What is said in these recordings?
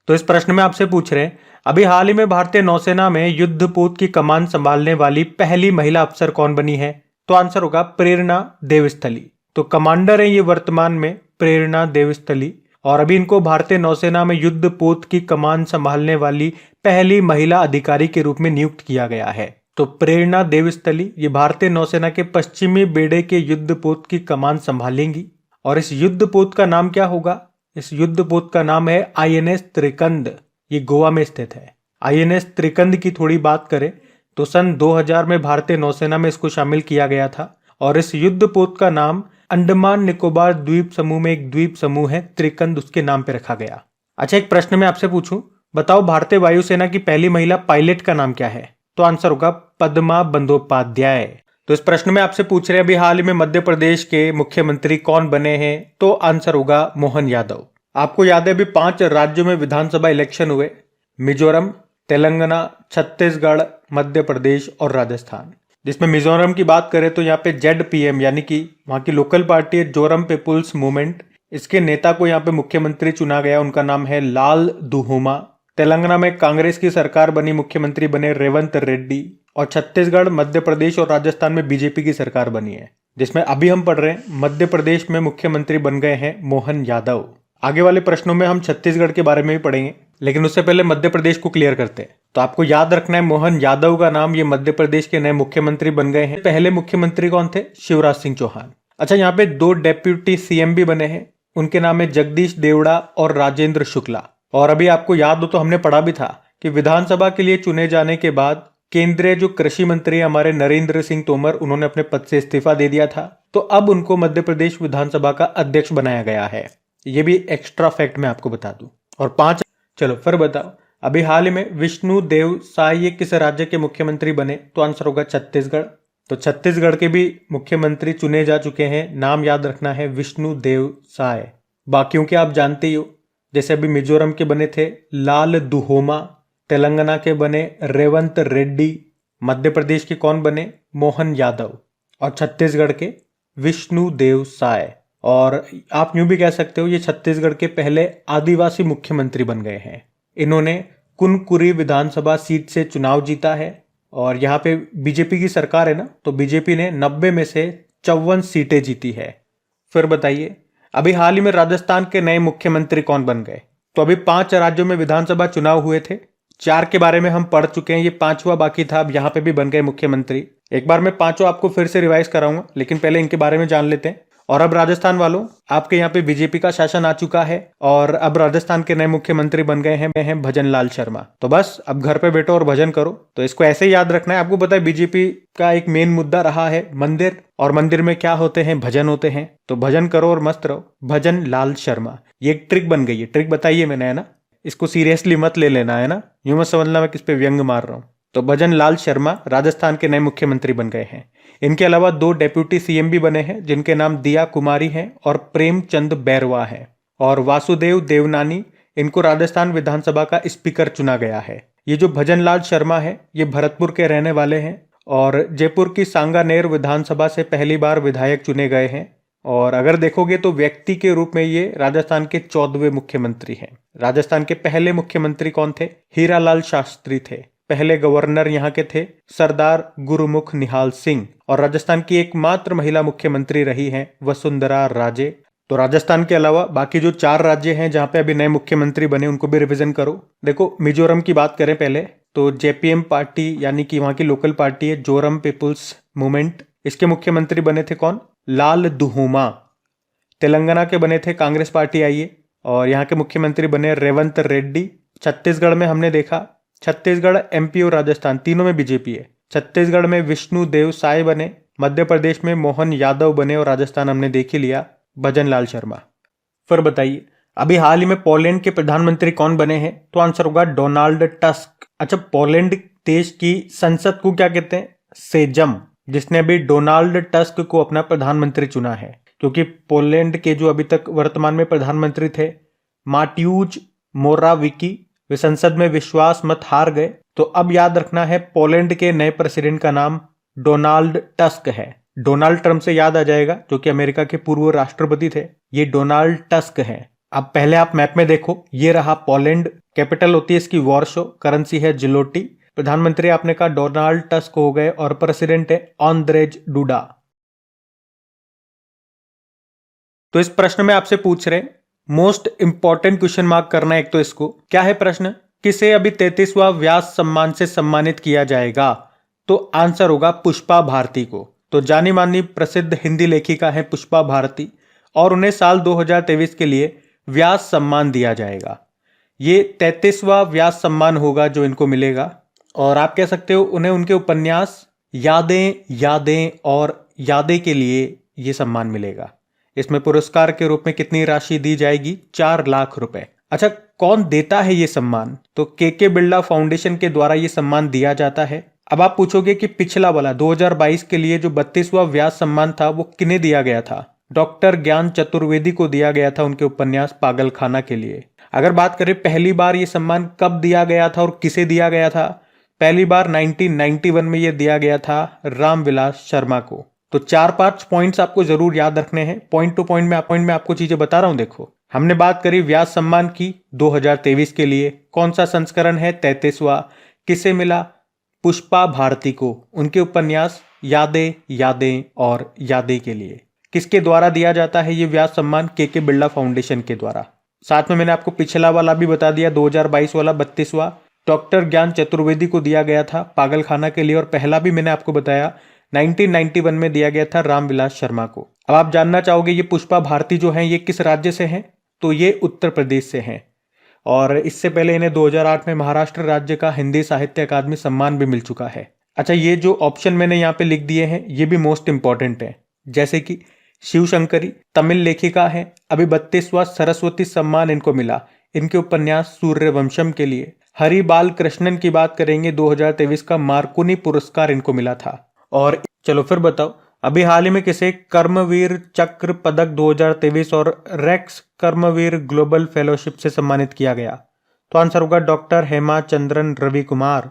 तो इस प्रश्न में आपसे पूछ रहे हैं, अभी हाल ही में भारतीय नौसेना में युद्धपोत की कमान संभालने वाली पहली महिला अफसर कौन बनी है? तो आंसर होगा प्रेरणा देवस्थली। तो कमांडर है ये वर्तमान में प्रेरणा देवस्थली, और अभी इनको भारतीय नौसेना में युद्धपोत की कमान संभालने वाली पहली महिला अधिकारी के रूप में नियुक्त किया गया है। तो प्रेरणा देवस्थली ये भारतीय नौसेना के पश्चिमी बेड़े के युद्धपोत की कमान संभालेंगी। और इस युद्धपोत का नाम क्या होगा? इस युद्धपोत का नाम है INS त्रिकंद। ये गोवा में स्थित है। INS त्रिकंद की थोड़ी बात करें तो सन 2000 में भारतीय नौसेना में इसको शामिल किया गया था, और इस युद्धपोत का नाम अंडमान निकोबार द्वीप समूह में एक द्वीप समूह है त्रिकंद, उसके नाम पे रखा गया। अच्छा, एक प्रश्न मैं आपसे पूछूं, बताओ भारतीय वायुसेना की पहली महिला पायलट का नाम क्या है? तो आंसर होगा पद्मा बंदोपाध्याय। तो इस प्रश्न में आपसे पूछ रहे हैं, अभी हाल ही में मध्य प्रदेश के मुख्यमंत्री कौन बने हैं? तो आंसर होगा मोहन यादव। आपको याद है अभी 5 राज्यों में विधानसभा इलेक्शन हुए, मिजोरम, तेलंगाना, छत्तीसगढ़, मध्य प्रदेश और राजस्थान। जिसमें मिजोरम की बात करें तो यहाँ पे ZPM यानी कि वहां की लोकल पार्टी है जोरम पीपुल्स मूवमेंट, इसके नेता को यहाँ पे मुख्यमंत्री चुना गया, उनका नाम है लाल दुहुमा। तेलंगाना में कांग्रेस की सरकार बनी, मुख्यमंत्री बने रेवंत रेड्डी। और छत्तीसगढ़, मध्य प्रदेश और राजस्थान में बीजेपी की सरकार बनी है, जिसमें अभी हम पढ़ रहे हैं मध्य प्रदेश में मुख्यमंत्री बन गए हैं मोहन यादव। आगे वाले प्रश्नों में हम छत्तीसगढ़ के बारे में भी पढ़ेंगे, लेकिन उससे पहले मध्य प्रदेश को क्लियर करते हैं। तो आपको याद रखना है मोहन यादव का नाम, ये मध्य प्रदेश के नए मुख्यमंत्री बन गए हैं। पहले मुख्यमंत्री कौन थे? शिवराज सिंह चौहान। अच्छा, यहाँ पे 2 डेप्यूटी CM भी बने हैं, उनके नाम है जगदीश देवड़ा और राजेंद्र शुक्ला। और अभी आपको याद हो तो हमने पढ़ा भी था कि विधानसभा के लिए चुने जाने के बाद केंद्रीय जो कृषि मंत्री हमारे नरेंद्र सिंह तोमर, उन्होंने अपने पद से इस्तीफा दे दिया था, तो अब उनको मध्य प्रदेश विधानसभा का अध्यक्ष बनाया गया है। ये भी एक्स्ट्रा फैक्ट मैं आपको बता दूं। और 5, चलो फिर बताओ, अभी हाल ही में विष्णु देव साय ये किस राज्य के मुख्यमंत्री बने? तो आंसर होगा छत्तीसगढ़। तो छत्तीसगढ़ के भी मुख्यमंत्री चुने जा चुके हैं, नाम याद रखना है विष्णु देव साय। बाकियों के आप जानते ही हो, जैसे अभी मिजोरम के बने थे लाल दुहोमा, तेलंगाना के बने रेवंत रेड्डी, मध्य प्रदेश के कौन बने? मोहन यादव, और छत्तीसगढ़ के विष्णु देव साय। और आप यूं भी कह सकते हो ये छत्तीसगढ़ के पहले आदिवासी मुख्यमंत्री बन गए हैं। इन्होंने कुनकुरी विधानसभा सीट से चुनाव जीता है, और यहाँ पे बीजेपी की सरकार है ना, तो बीजेपी ने 90 में से 54 सीटें जीती है। फिर बताइए, अभी हाल ही में राजस्थान के नए मुख्यमंत्री कौन बन गए? तो अभी 5 राज्यों में विधानसभा चुनाव हुए थे, 4 के बारे में हम पढ़ चुके हैं, ये 5वां बाकी था, अब यहाँ पे भी बन गए मुख्यमंत्री। एक बार मैं 5 आपको फिर से रिवाइज कराऊंगा, लेकिन पहले इनके बारे में जान लेते हैं। और अब राजस्थान वालों, आपके यहाँ पे बीजेपी का शासन आ चुका है, और अब राजस्थान के नए मुख्यमंत्री बन गए हैं भजन लाल शर्मा। तो बस अब घर पे बैठो और भजन करो। तो इसको ऐसे याद रखना है। आपको पता है बीजेपी का एक मेन मुद्दा रहा है मंदिर, और मंदिर में क्या होते हैं? भजन होते हैं। तो भजन करो और मस्त रहो। भजन लाल शर्मा, ये एक ट्रिक बन गई है। ट्रिक बताइए मैंने, है ना, इसको सीरियसली मत ले लेना, है ना, यूं मत समझना मैं किस पे व्यंग मार रहा हूं। तो भजन लाल शर्मा राजस्थान के नए मुख्यमंत्री बन गए हैं। इनके अलावा 2 डेप्यूटी CM भी बने हैं, जिनके नाम दिया कुमारी हैं और प्रेमचंद बैरवा हैं। और वासुदेव देवनानी, इनको राजस्थान विधानसभा का स्पीकर चुना गया है। ये जो भजन लाल शर्मा है, ये भरतपुर के रहने वाले हैं, और जयपुर की सांगानेर विधानसभा से पहली बार विधायक चुने गए हैं। और अगर देखोगे तो व्यक्ति के रूप में ये राजस्थान के 14वें मुख्यमंत्री हैं। राजस्थान के पहले मुख्यमंत्री कौन थे? हीरालाल शास्त्री थे। पहले गवर्नर यहाँ के थे सरदार गुरुमुख निहाल सिंह, और राजस्थान की एकमात्र महिला मुख्यमंत्री रही हैं वसुंधरा राजे। तो राजस्थान के अलावा बाकी जो 4 राज्य हैं जहाँ पे अभी नए मुख्यमंत्री बने, उनको भी रिवीजन करो। देखो, मिजोरम की बात करें पहले, तो JPM पार्टी यानी कि वहां की लोकल पार्टी है जोरम पीपुल्स मूवमेंट, इसके मुख्यमंत्री बने थे कौन? लाल दुहुमा। तेलंगाना के बने थे कांग्रेस पार्टी आई है, और यहाँ के मुख्यमंत्री बने रेवंत रेड्डी। छत्तीसगढ़ में हमने देखा, छत्तीसगढ़, MP और राजस्थान तीनों में बीजेपी है। छत्तीसगढ़ में विष्णु देव साय बने, मध्य प्रदेश में मोहन यादव बने, और राजस्थान हमने देख ही लिया भजन लाल शर्मा। फिर बताइए, अभी हाल ही में पोलैंड के प्रधानमंत्री कौन बने हैं? तो आंसर होगा डोनाल्ड टस्क। अच्छा, पोलैंड देश की संसद को क्या कहते हैं? सेजम, जिसने अभी डोनाल्ड टस्क को अपना प्रधानमंत्री चुना है, क्योंकि पोलैंड के जो अभी तक वर्तमान में प्रधानमंत्री थे माट्यूज मोराविकी, वे संसद में विश्वास मत हार गए। तो अब याद रखना है पोलैंड के नए प्रेसिडेंट का नाम डोनाल्ड टस्क है। डोनाल्ड ट्रंप से याद आ जाएगा, जो कि अमेरिका के पूर्व राष्ट्रपति थे, ये डोनाल्ड टस्क है। अब पहले आप मैप में देखो, ये रहा पोलैंड, कैपिटल होती है इसकी वॉर्शो, करेंसी है जिलोटी, प्रधानमंत्री आपने कहा डोनाल्ड टस्क हो गए और प्रेसिडेंट है आंद्रेज डूडा। तो इस प्रश्न में आपसे पूछ रहे मोस्ट इंपॉर्टेंट क्वेश्चन मार्क करना है एक तो इसको, क्या है प्रश्न, किसे अभी 33वां व्यास सम्मान से सम्मानित किया जाएगा? तो आंसर होगा पुष्पा भारती को। तो जानी मानी प्रसिद्ध हिंदी लेखिका है पुष्पा भारती और उन्हें साल 2023 के लिए व्यास सम्मान दिया जाएगा। ये 33वां व्यास सम्मान होगा जो इनको मिलेगा और आप कह सकते हो उन्हें उनके उपन्यास यादें यादें और यादें के लिए ये सम्मान मिलेगा। इसमें पुरस्कार के रूप में कितनी राशि दी जाएगी? 4 लाख रुपए। अच्छा, कौन देता है ये सम्मान? तो के बिरला फाउंडेशन के द्वारा ये सम्मान दिया जाता है। अब आप पूछोगे कि पिछला वाला 2022 के लिए जो 32वां व्यास सम्मान था वो किन्हें दिया गया था? डॉक्टर ज्ञान चतुर्वेदी को दिया गया था उनके उपन्यास पागलखाना के लिए। अगर बात करें पहली बार ये सम्मान कब दिया गया था और किसे दिया गया था? पहली बार 1991 में ये दिया गया था रामविलास शर्मा को। तो 4-5 पॉइंट्स आपको जरूर याद रखने हैं। पॉइंट टू पॉइंट में आपको चीजें बता रहा हूं। देखो, हमने बात करी व्यास सम्मान की 2023 के लिए, कौन सा संस्करण है? 33वां। किसे मिला? पुष्पा भारती को, उनके उपन्यास यादें यादें और यादें के लिए। किसके द्वारा दिया जाता है ये व्यास सम्मान? के बिरला फाउंडेशन के द्वारा। साथ में मैंने आपको पिछला वाला भी बता दिया, 2022 वाला 32वां डॉक्टर ज्ञान चतुर्वेदी को दिया गया था पागलखाना के लिए और पहला भी मैंने आपको बताया 1991 में दिया गया था रामविलास शर्मा को। अब आप जानना चाहोगे ये पुष्पा भारती जो है ये किस राज्य से हैं? तो ये उत्तर प्रदेश से हैं और इससे पहले इन्हें 2008 में महाराष्ट्र राज्य का हिंदी साहित्य अकादमी सम्मान भी मिल चुका है। अच्छा, ये जो ऑप्शन मैंने यहाँ पे लिख दिए हैं ये भी मोस्ट इंपॉर्टेंट है, जैसे कि शिव शंकरी तमिल लेखिका है, अभी 32वां सरस्वती सम्मान इनको मिला इनके उपन्यास सूर्यवंशम के लिए। हरि बाल कृष्णन की बात करेंगे, 2023 का मार्कुनी पुरस्कार इनको मिला था। और चलो फिर बताओ, अभी हाल ही में किसे कर्मवीर चक्र पदक 2023 और रेक्स कर्मवीर ग्लोबल फेलोशिप से सम्मानित किया गया? तो आंसर होगा डॉक्टर हेमाचंद्रन रवि कुमार।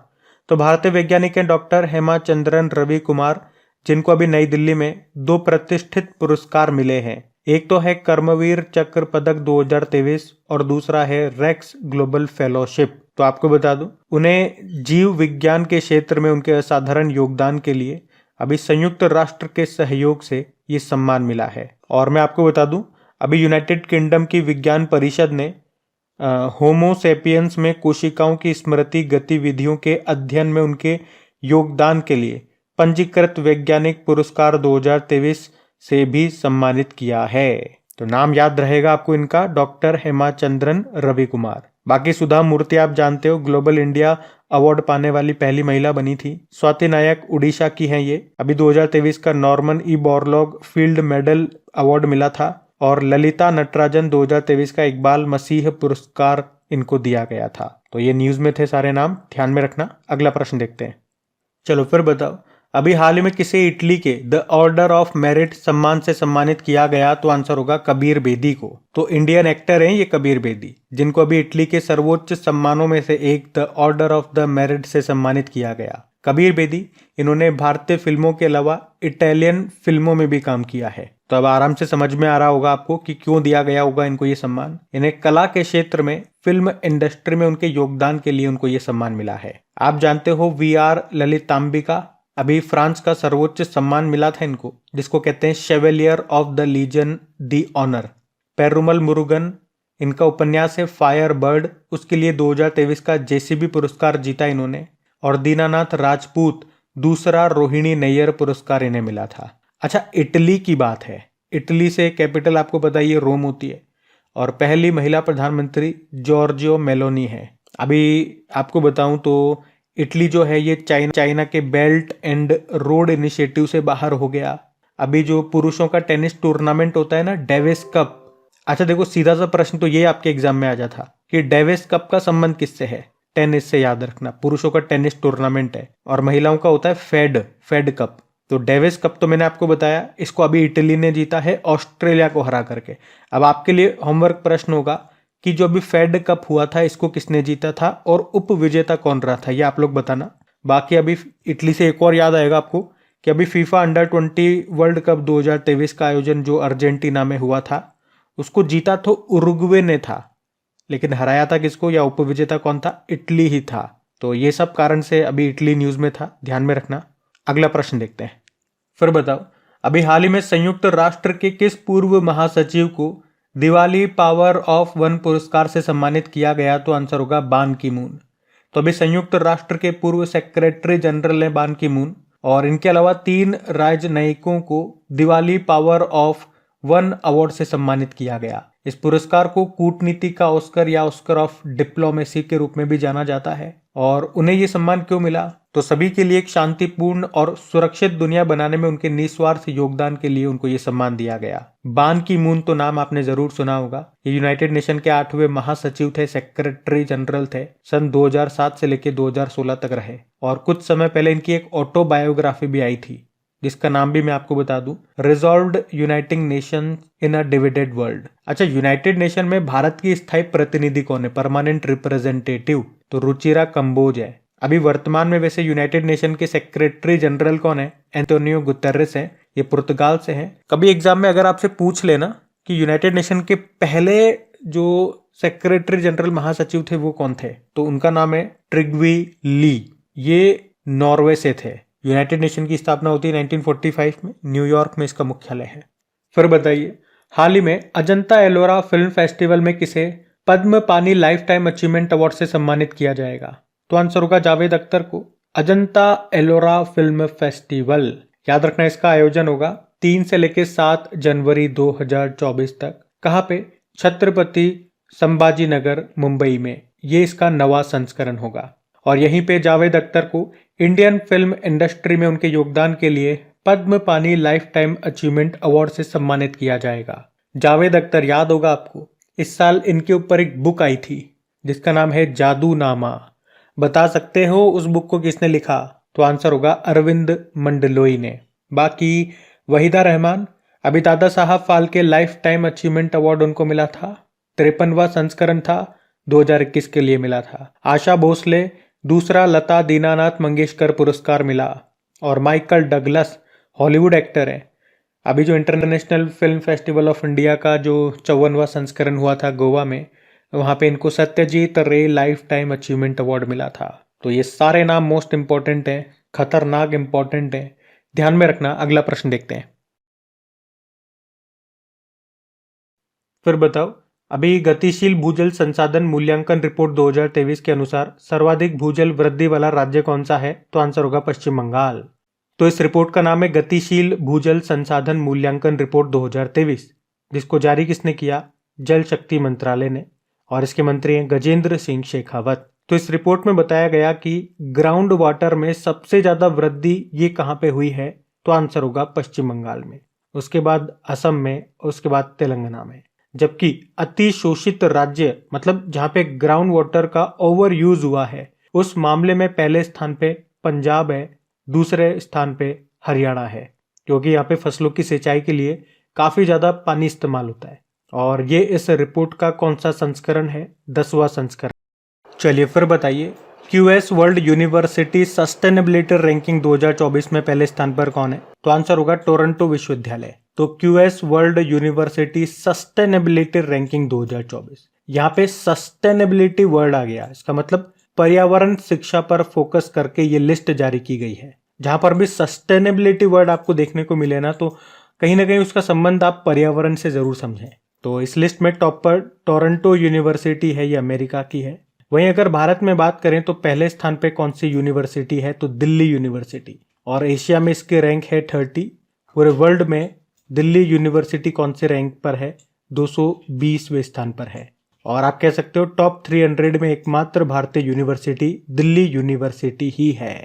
तो भारतीय वैज्ञानिक हैं डॉक्टर हेमाचंद्रन रवि कुमार, जिनको अभी नई दिल्ली में 2 प्रतिष्ठित पुरस्कार मिले हैं। एक तो है कर्मवीर चक्र पदक 2023 और दूसरा है रेक्स ग्लोबल फेलोशिप। तो आपको बता दूं, उन्हें जीव विज्ञान के क्षेत्र में उनके असाधारण योगदान के लिए अभी संयुक्त राष्ट्र के सहयोग से ये सम्मान मिला है। और मैं आपको बता दूं, अभी यूनाइटेड किंगडम की विज्ञान परिषद ने होमो सेपियंस में कोशिकाओं की स्मृति गतिविधियों के अध्ययन में उनके योगदान के लिए पंजीकृत वैज्ञानिक पुरस्कार 2023 से भी सम्मानित किया है। तो नाम याद रहेगा आपको इनका, डॉक्टर हेमाचंद्रन रवि कुमार। बाकी सुधा मूर्ति आप जानते हो, ग्लोबल इंडिया अवार्ड पाने वाली पहली महिला बनी थी। स्वाति नायक उड़ीसा की हैं ये, अभी 2023 का Norman E Borlaug field medal award मिला था। और ललिता नटराजन 2023 का इकबाल मसीह पुरस्कार इनको दिया गया था। तो ये न्यूज में थे सारे नाम, ध्यान में रखना। अगला प्रश्न देखते हैं। चलो फिर बताओ, अभी हाल ही में किसे इटली के द ऑर्डर ऑफ मेरिट सम्मान से सम्मानित किया गया? तो आंसर होगा कबीर बेदी को। तो इंडियन एक्टर हैं ये कबीर बेदी, जिनको अभी इटली के सर्वोच्च सम्मानों में से एक the order of the merit से सम्मानित किया गया। कबीर बेदी, इन्होंने भारतीय फिल्मों के अलावा इटालियन फिल्मों में भी काम किया है। तो अब आराम से समझ में आ रहा होगा आपको कि क्यों दिया गया होगा इनको ये सम्मान। इन्हें कला के क्षेत्र में, फिल्म इंडस्ट्री में उनके योगदान के लिए उनको ये सम्मान मिला है। आप जानते हो VR ललितांबिका, अभी फ्रांस का सर्वोच्च सम्मान मिला था इनको, जिसको कहते हैं chevalier of the Legion the honour. Perumal Murugan, इनका उपन्यास है फायर बर्ड, उसके लिए 2023 का JCB पुरस्कार जीता इन्होंने। और दीनानाथ राजपूत, दूसरा रोहिणी नैयर पुरस्कार इन्हें मिला था। अच्छा, इटली की बात है, इटली से कैपिटल आपको पता ही है रोम होती है और पहली महिला प्रधानमंत्री जॉर्जियो मेलोनी है। अभी आपको बताऊं तो इटली जो है ये चाइना के बेल्ट एंड रोड इनिशिएटिव से बाहर हो गया। अभी जो पुरुषों का टेनिस टूर्नामेंट होता है ना, डेविस कप। अच्छा देखो, सीधा सा प्रश्न तो ये आपके एग्जाम में आ जाता कि डेविस कप का संबंध किससे है? टेनिस से, याद रखना। पुरुषों का टेनिस टूर्नामेंट है और महिलाओं का होता है फेड कप। तो डेविस कप तो मैंने आपको बताया, इसको अभी इटली ने जीता है ऑस्ट्रेलिया को हरा करके। अब आपके लिए होमवर्क प्रश्न होगा कि जो अभी फेड कप हुआ था इसको किसने जीता था और उप विजेता कौन रहा था, ये आप लोग बताना। बाकी अभी इटली से एक और याद आएगा आपको कि अभी फीफा अंडर 20 वर्ल्ड कप 2023 का आयोजन जो अर्जेंटीना में हुआ था, उसको जीता तो उरुग्वे ने था। लेकिन हराया था किसको, या उपविजेता कौन था, इटली ही था। तो ये सब कारण से अभी इटली न्यूज में था, ध्यान में रखना। अगला प्रश्न देखते हैं। फिर बताओ, अभी हाल ही में संयुक्त राष्ट्र के किस पूर्व महासचिव को दिवाली पावर ऑफ वन पुरस्कार से सम्मानित किया गया? तो आंसर होगा बान की मून। तो अभी संयुक्त राष्ट्र के पूर्व सेक्रेटरी जनरल हैं बान की मून, और इनके अलावा 3 राजनयिकों को Diwali power of one award से सम्मानित किया गया। इस पुरस्कार को कूटनीति का ऑस्कर या ऑस्कर ऑफ डिप्लोमेसी के रूप में भी जाना जाता है। और उन्हें ये सम्मान क्यों मिला? तो सभी के लिए एक शांतिपूर्ण और सुरक्षित दुनिया बनाने में उनके निस्वार्थ योगदान के लिए उनको ये सम्मान दिया गया। बान की मून तो नाम आपने जरूर सुना होगा। ये यूनाइटेड नेशन के 8वें महासचिव थे, सेक्रेटरी जनरल थे। सन 2007 से लेकर 2016 तक रहे। और कुछ समय पहले इनकी एक ऑटोबायोग्राफी भी आई थी, जिसका नाम भी मैं आपको बता दूं, resolved uniting nation in a divided world. अच्छा, यूनाइटेड नेशन में भारत की स्थायी प्रतिनिधि कौन है, परमानेंट रिप्रेजेंटेटिव? तो रुचिरा कंबोज है। अभी वर्तमान में वैसे यूनाइटेड नेशन के सेक्रेटरी जनरल कौन है? एंटोनियो गुतेरेस है। ये पुर्तगाल से हैं। कभी एग्जाम में अगर आपसे पूछ लेना कि यूनाइटेड नेशन के पहले जो सेक्रेटरी जनरल महासचिव थे वो कौन थे, तो उनका नाम है ट्रिग्वी ली। ये नॉर्वे से थे। यूनाइटेड नेशन की स्थापना होती है 1945 में, न्यूयॉर्क में इसका मुख्यालय है। फिर बताइए, हाल ही में अजंता एलोरा फिल्म फेस्टिवल में किसे पद्म पानी लाइफ टाइम अचीवमेंट अवार्ड से सम्मानित किया जाएगा? तो आंसर होगा जावेद अख्तर को। अजंता एलोरा फिल्म फेस्टिवल, याद रखना, इसका आयोजन होगा 3 से लेकर 7 जनवरी 2024 तक। कहाँ पे? छत्रपति संभाजी नगर, मुंबई में। ये इसका नवा संस्करण होगा। और यहीं पे जावेद अख्तर को इंडियन फिल्म इंडस्ट्री में उनके योगदान के लिए पद्म पानी लाइफ टाइम अचीवमेंट अवार्ड से सम्मानित किया जाएगा। जावेद अख्तर, याद होगा आपको, इस साल इनके ऊपर एक बुक आई थी जिसका नाम है जादूनामा। बता सकते हो उस बुक को किसने लिखा? तो आंसर होगा अरविंद मंडलोई ने। बाकी वहीदा रहमान, अभी Dada Saheb Phalke life time achievement award उनको मिला था, 53वां संस्करण था, 2021 के लिए मिला था। आशा भोसले दूसरा लता दीनानाथ मंगेशकर पुरस्कार मिला। और माइकल डगलस हॉलीवुड एक्टर हैं। अभी जो international film festival of India का जो 54वां संस्करण हुआ था गोवा में, वहाँ पे इनको सत्यजीत रे लाइफ टाइम अचीवमेंट अवार्ड मिला था। तो ये सारे नाम मोस्ट इंपॉर्टेंट हैं, खतरनाक इंपॉर्टेंट हैं, ध्यान में रखना। अगला प्रश्न देखते हैं। फिर बताओ, अभी गतिशील भूजल संसाधन मूल्यांकन रिपोर्ट 2023 के अनुसार सर्वाधिक भूजल वृद्धि वाला राज्य कौन सा है? तो आंसर होगा पश्चिम बंगाल। तो इस रिपोर्ट का नाम है गतिशील भूजल संसाधन मूल्यांकन रिपोर्ट 2023, जिसको जारी किसने किया? जल शक्ति मंत्रालय ने। और इसके मंत्री हैं गजेंद्र सिंह शेखावत। तो इस रिपोर्ट में बताया गया कि ग्राउंड वाटर में सबसे ज्यादा वृद्धि ये कहाँ पे हुई है? तो आंसर होगा पश्चिम बंगाल में, उसके बाद असम में, उसके बाद तेलंगाना में। जबकि अति शोषित राज्य, मतलब जहां पे ग्राउंड वाटर का ओवर यूज हुआ है, उस मामले में पहले स्थान पे पंजाब है, दूसरे स्थान पे हरियाणा है, क्योंकि यहाँ पे फसलों की सिंचाई के लिए काफी ज्यादा पानी इस्तेमाल होता है। और ये इस रिपोर्ट का कौन सा संस्करण है? 10वां संस्करण। चलिए फिर बताइए, QS world university sustainability ranking 2024 में पहले स्थान पर कौन है? तो आंसर होगा टोरंटो विश्वविद्यालय। तो QS world university sustainability ranking 2024, यहाँ पे सस्टेनेबिलिटी वर्ड आ गया, इसका मतलब पर्यावरण शिक्षा पर फोकस करके ये लिस्ट जारी की गई है। जहां पर भी सस्टेनेबिलिटी वर्ड आपको देखने को मिले ना, तो कहीं ना कहीं उसका संबंध आप पर्यावरण से जरूर समझें। तो इस लिस्ट में टॉप पर टोरंटो यूनिवर्सिटी है, ये अमेरिका की है। वहीं अगर भारत में बात करें तो पहले स्थान पे कौन सी यूनिवर्सिटी है? तो दिल्ली यूनिवर्सिटी। और एशिया में इसके रैंक है 30। पूरे वर्ल्ड में दिल्ली यूनिवर्सिटी कौन से रैंक पर है? 220वें स्थान पर है। और आप कह सकते हो टॉप 300 में एकमात्र भारतीय यूनिवर्सिटी दिल्ली यूनिवर्सिटी ही है।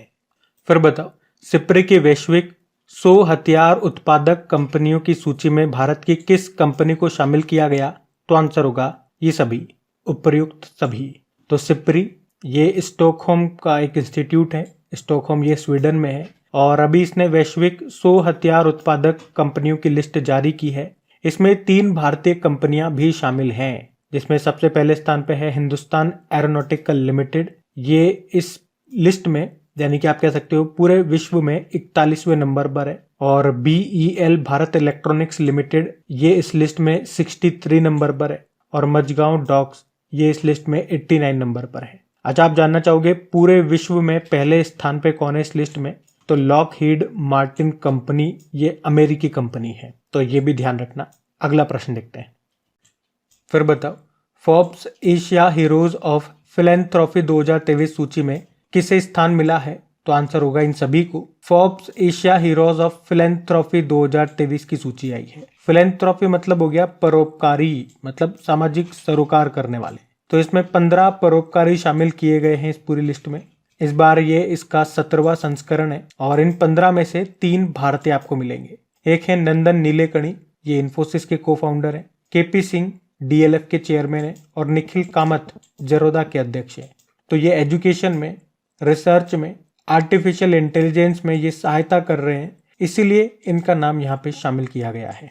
फिर बताओ, सिप्री की वैश्विक 100 हथियार उत्पादक कंपनियों की सूची में भारत की किस कंपनी को शामिल किया गया? तो आंसर होगा ये सभी, उपर्युक्त सभी। तो सिप्री ये स्टॉकहोम का एक इंस्टीट्यूट है, स्टॉकहोम ये स्वीडन में है। और अभी इसने वैश्विक 100 हथियार उत्पादक कंपनियों की लिस्ट जारी की है। इसमें 3 भारतीय कंपनियां भी शामिल हैं, जिसमें सबसे पहले स्थान पे है हिंदुस्तान एरोनॉटिकल लिमिटेड। ये इस लिस्ट में, यानी कि आप कह सकते हो पूरे विश्व में 41वें नंबर पर है। और BEL भारत इलेक्ट्रॉनिक्स लिमिटेड ये इस लिस्ट में 63 नंबर पर है। और मझगांव डॉक्स ये इस लिस्ट में 89 नंबर पर है। अच्छा, आप जानना चाहोगे पूरे विश्व में पहले स्थान पे कौन है इस लिस्ट में? तो लॉकहीड मार्टिन कंपनी, ये अमेरिकी कंपनी है, तो ये भी ध्यान रखना। अगला प्रश्न देखते हैं। फिर बताओ, Forbes Asia heroes of philanthropy 2023 सूची में किसे स्थान मिला है? तो आंसर होगा इन सभी को। Forbes Asia heroes of philanthropy 2023 की सूची आई है। फिलैंथ्रोपी मतलब हो गया परोपकारी, मतलब सामाजिक सरोकार करने वाले। तो इसमें 15 परोपकारी शामिल किए गए हैं इस पूरी लिस्ट में। इस बार ये इसका 17वां संस्करण है और इन 15 में से 3 भारतीय आपको मिलेंगे। एक है नंदन नीलेकणी, ये इन्फोसिस के को फाउंडर है। केपी सिंह डीएलएफ के चेयरमैन है और निखिल कामत जरोदा के अध्यक्ष है। तो ये एजुकेशन में, रिसर्च में, आर्टिफिशियल इंटेलिजेंस में ये सहायता कर रहे हैं, इसीलिए इनका नाम यहाँ पे शामिल किया गया है।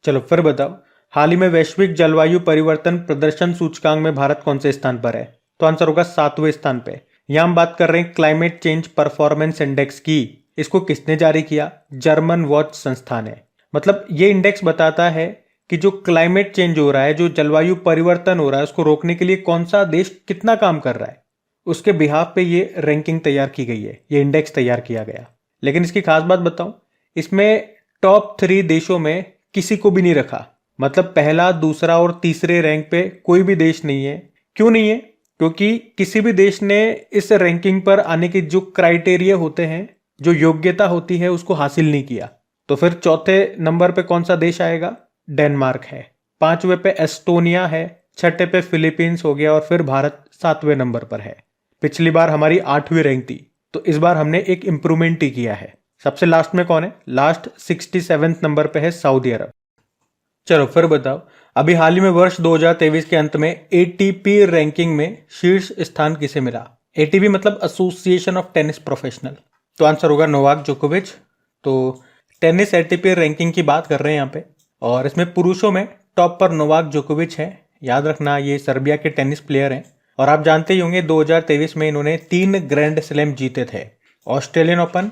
चलो फिर बताओ, हाल ही में वैश्विक जलवायु परिवर्तन प्रदर्शन सूचकांक में भारत कौन से स्थान पर है? तो आंसर होगा 7वें स्थान पे। यहाँ हम बात कर रहे हैं क्लाइमेट चेंज परफॉर्मेंस इंडेक्स की। इसको किसने जारी किया? जर्मन वॉच संस्थान है। मतलब ये इंडेक्स बताता है कि जो क्लाइमेट चेंज हो रहा है, जो जलवायु परिवर्तन हो रहा है, उसको रोकने के लिए कौन सा देश कितना काम कर रहा है, उसके बिहाफ पे ये रैंकिंग तैयार की गई है, ये इंडेक्स तैयार किया गया। लेकिन इसकी खास बात बताऊं, इसमें टॉप 3 देशों में किसी को भी नहीं रखा। मतलब पहला, दूसरा और तीसरे रैंक पे कोई भी देश नहीं है। क्यों नहीं है? क्योंकि किसी भी देश ने इस रैंकिंग पर आने के जो क्राइटेरिया होते हैं, जो योग्यता होती है, उसको हासिल नहीं किया। तो फिर चौथे नंबर पे कौन सा देश आएगा? डेनमार्क है। 5वें पे एस्टोनिया है। 6ठे पे फिलीपींस हो गया और फिर भारत 7वें नंबर पर है। पिछली बार हमारी 8वीं रैंक थी, तो इस बार हमने एक इंप्रूवमेंट ही किया है। सबसे लास्ट में कौन है? लास्ट 67 नंबर पे है सऊदी अरब। चलो फिर बताओ, अभी हाल ही में वर्ष 2023 के अंत में एटीपी रैंकिंग में शीर्ष स्थान किसे मिला? एटीपी मतलब एसोसिएशन ऑफ टेनिस प्रोफेशनल। तो आंसर होगा नोवाक जोकोविच। तो टेनिस एटीपी रैंकिंग की बात कर रहे हैं यहाँ पे, और इसमें पुरुषों में टॉप पर नोवाक जोकोविच है। याद रखना, ये सर्बिया के टेनिस प्लेयर हैं। और आप जानते ही होंगे 2023 में इन्होंने 3 ग्रैंड स्लैम जीते थे, ऑस्ट्रेलियन ओपन,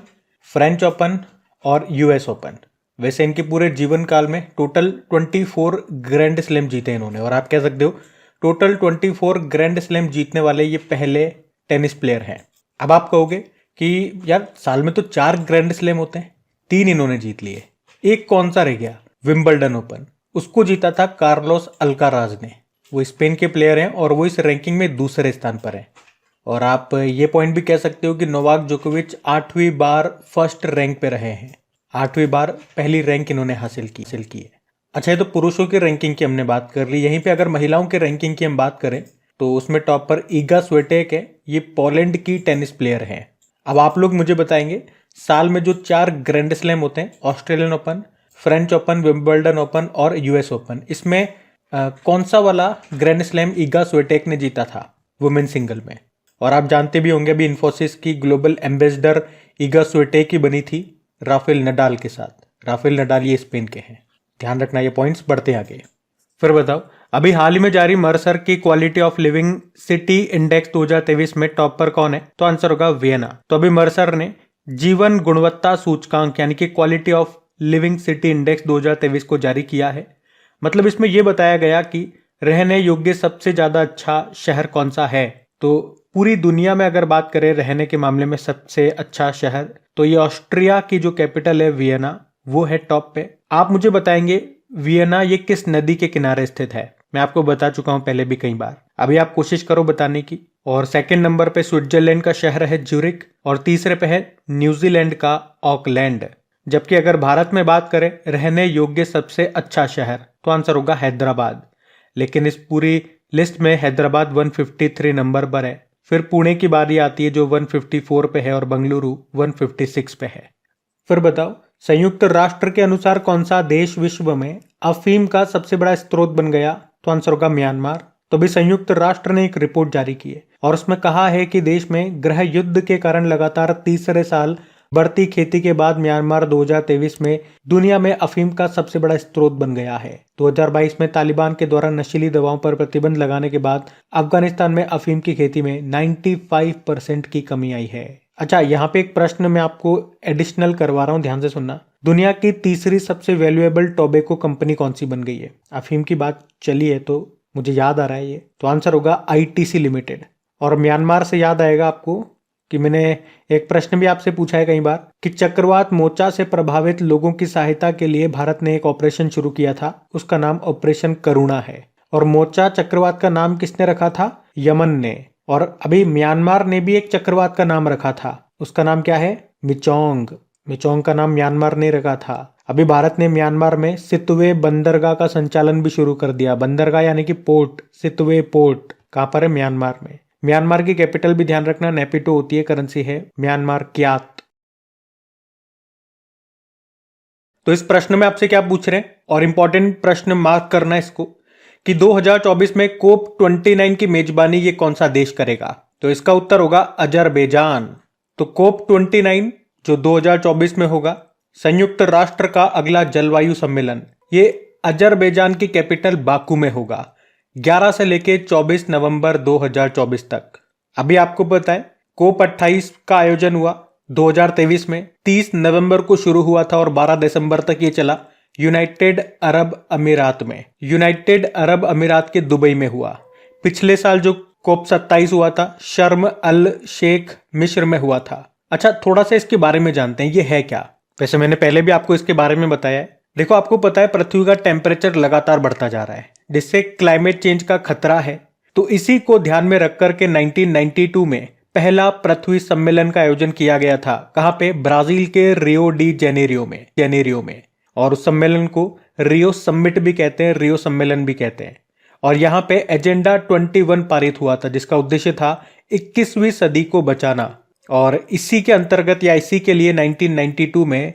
फ्रेंच ओपन और यूएस ओपन। वैसे इनके पूरे जीवन काल में टोटल 24 ग्रैंड स्लैम जीते इन्होंने। और आप कह सकते हो टोटल 24 ग्रैंड स्लैम जीतने वाले ये पहले टेनिस प्लेयर हैं। अब आप कहोगे कि यार साल में तो 4 ग्रैंड स्लैम होते हैं, 3 इन्होंने जीत लिए, एक कौन सा रह गया? Wimbledon open. उसको जीता था कार्लोस अल्काराज ने। वो स्पेन के प्लेयर हैं और वो इस रैंकिंग में दूसरे स्थान पर हैं। और आप ये पॉइंट भी कह सकते हो कि नोवाक जोकोविच 8वीं बार फर्स्ट रैंक पे रहे हैं। 8वीं बार पहली रैंक इन्होंने हासिल की है। अच्छा, ये तो पुरुषों की रैंकिंग की हमने बात कर ली। यहीं पे अगर महिलाओं की रैंकिंग की हम बात करें तो उसमें टॉप पर ईगा स्विटेक है। ये पोलैंड की टेनिस प्लेयर हैं। अब आप लोग मुझे बताएंगे, साल में जो 4 ग्रैंड स्लैम होते हैं, Australian open, French open, Wimbledon open और यूएस ओपन, इसमें कौन सा वाला ग्रैंड स्लैम ईगा स्विटेक ने जीता था वुमेन सिंगल में? और आप जानते भी होंगे, अभी इन्फोसिस की ग्लोबल एम्बेसडर ईगा स्विटेक ही बनी थी राफेल नडाल के साथ। राफेल नडाल ये स्पेन के हैं। ध्यान रखना, ये पॉइंट्स बढ़ते आगे। फिर बताओ, अभी हाल ही में जारी मर्सर की quality of living city index 2023 में टॉप पर कौन है? तो आंसर होगा वियना। तो अभी मर्सर ने जीवन गुणवत्ता सूचकांक यानी कि quality of living city index 2023 को जारी किया है। मतलब इसमें यह बताया गया कि रहने योग्य सबसे ज्यादा अच्छा शहर कौन सा है। तो पूरी दुनिया में अगर बात करें रहने के मामले में सबसे अच्छा शहर, तो ये ऑस्ट्रिया की जो कैपिटल है वियना, वो है टॉप पे। आप मुझे बताएंगे वियना ये किस नदी के किनारे स्थित है? मैं आपको बता चुका हूं पहले भी कई बार, अभी आप कोशिश करो बताने की। और सेकंड नंबर पे स्विट्जरलैंड का शहर है ज्यूरिक और तीसरे पे है न्यूजीलैंड का ऑकलैंड। जबकि अगर भारत में बात करें रहने योग्य सबसे अच्छा शहर, तो आंसर होगा हैदराबाद। लेकिन इस पूरी लिस्ट में हैदराबाद 153 नंबर पर है। फिर पुणे की बारी आती है जो 154 पे है और बेंगलुरु 156 पे है। फिर बताओ, संयुक्त राष्ट्र के अनुसार कौन सा देश विश्व में अफीम का सबसे बड़ा स्रोत बन गया? तो आंसर होगा म्यांमार। तो भी संयुक्त राष्ट्र ने एक रिपोर्ट जारी की है और उसमें कहा है कि देश में गृह युद्ध के कारण लगातार तीसरे साल बढ़ती खेती के बाद म्यांमार 2023 में दुनिया में अफीम का सबसे बड़ा स्रोत बन गया है। 2022 में तालिबान के द्वारा नशीली दवाओं पर प्रतिबंध लगाने के बाद अफगानिस्तान में अफीम की खेती में 95% की कमी आई है। अच्छा, यहाँ पे एक प्रश्न मैं आपको एडिशनल करवा रहा हूँ, ध्यान से सुनना। दुनिया की तीसरी सबसे वैल्यूएबल टोबैको कंपनी कौन सी बन गई है? अफीम की बात चली है तो मुझे याद आ रहा है ये, तो आंसर होगा आईटीसी लिमिटेड। और म्यांमार से याद आएगा आपको कि मैंने एक प्रश्न भी आपसे पूछा है कई बार कि चक्रवात मोर्चा से प्रभावित लोगों की सहायता के लिए भारत ने एक ऑपरेशन शुरू किया था, उसका नाम ऑपरेशन करुणा है। और मोर्चा चक्रवात का नाम किसने रखा था? यमन ने। और अभी म्यांमार ने भी एक चक्रवात का नाम रखा था, उसका नाम क्या है? मिचोंग। मिचोंग का नाम म्यांमार ने रखा था। अभी भारत ने म्यांमार में सितवे बंदरगाह का संचालन भी शुरू कर दिया। बंदरगाह यानी कि पोर्ट, सितवे पोर्ट कहां पर है? म्यांमार में। म्यांमार की कैपिटल भी ध्यान रखना नेपिटो होती है, करेंसी है म्यांमार क्यात। तो इस प्रश्न में आपसे क्या पूछ रहे हैं, और इंपॉर्टेंट प्रश्न मार्क करना है इसको, कि 2024 में कोप 29 की मेजबानी ये कौन सा देश करेगा? तो इसका उत्तर होगा अजरबैजान। तो कोप 29 जो 2024 में होगा, संयुक्त राष्ट्र का अगला जलवायु सम्मेलन, ये अजरबैजान की कैपिटल बाकू में होगा 11 से लेके 24 नवंबर 2024 तक। अभी आपको पता है कोप 28 का आयोजन हुआ 2023 में, 30 नवंबर को शुरू हुआ था और 12 दिसंबर तक ये चला यूनाइटेड अरब अमीरात में। यूनाइटेड अरब अमीरात के दुबई में हुआ। पिछले साल जो कोप 27 हुआ था शर्म अल शेख मिस्र में हुआ था। अच्छा, थोड़ा सा इसके बारे में जानते हैं, ये है क्या? वैसे मैंने पहले भी आपको इसके बारे में बताया है। देखो, आपको पता है पृथ्वी का टेम्परेचर लगातार बढ़ता जा रहा है, जिससे क्लाइमेट चेंज का खतरा है। तो इसी को ध्यान में रख करके 1992 में पहला पृथ्वी सम्मेलन का आयोजन किया गया था। कहां पे? ब्राजील के रियो डी जेनेरियो में। और उस सम्मेलन को रियो समिट भी कहते हैं, रियो सम्मेलन भी कहते हैं। और यहां पे एजेंडा 21 पारित हुआ था, जिसका उद्देश्य था 21वीं सदी को बचाना। और इसी के अंतर्गत या इसी के लिए 1992 में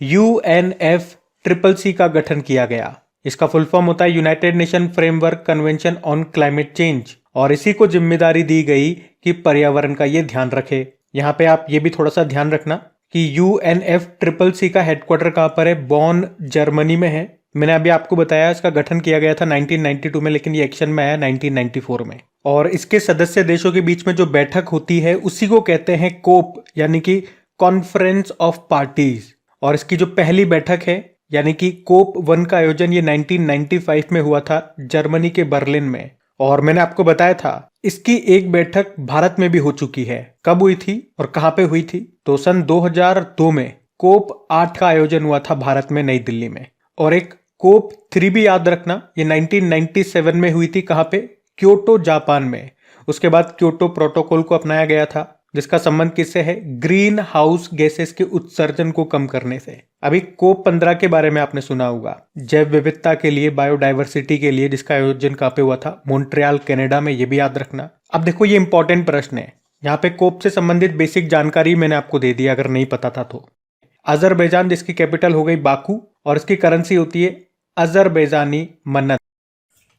UNFCCC का गठन किया गया। इसका फुल फॉर्म होता है United nation framework convention on climate change. और इसी को जिम्मेदारी दी गई कि पर्यावरण का ये ध्यान रखे। यहाँ पे आप ये भी थोड़ा सा ध्यान रखना कि UNFCCC का हेडक्वार्टर कहां पर है? बॉन, जर्मनी में है। मैंने अभी आपको बताया इसका गठन किया गया था 1992 में, लेकिन ये एक्शन में आया 1994 में। और इसके सदस्य देशों के बीच में जो बैठक होती है उसी को कहते हैं कोप, यानी कि कॉन्फ्रेंस ऑफ पार्टीज। और इसकी जो पहली बैठक है यानी कि कोप 1 का आयोजन ये 1995 में हुआ था जर्मनी के बर्लिन में। और मैंने आपको बताया था इसकी एक बैठक भारत में भी हो चुकी है। कब हुई थी और कहां पे हुई थी? तो सन 2002 में कोप 8 का आयोजन हुआ था भारत में, नई दिल्ली में। और एक कोप 3 भी याद रखना, ये 1997 में हुई थी। कहां पे? क्योटो, जापान में। उसके बाद क्योटो प्रोटोकॉल को अपनाया गया था, जिसका संबंध किससे है? ग्रीन हाउस गैसेस के उत्सर्जन को कम करने से। अभी कोप 15 के बारे में आपने सुना होगा, जैव विविधता के लिए, बायोडाइवर्सिटी के लिए, जिसका आयोजन कहां पे हुआ था? मॉन्ट्रियल, कनाडा में। ये भी याद रखना। अब देखो, ये इंपॉर्टेंट प्रश्न है। यहाँ पे कोप से संबंधित बेसिक जानकारी मैंने आपको दे दी अगर नहीं पता था तो। अजरबैजान, जिसकी कैपिटल हो गई बाकू, और इसकी करेंसी होती है अजरबैजानी मन्नत।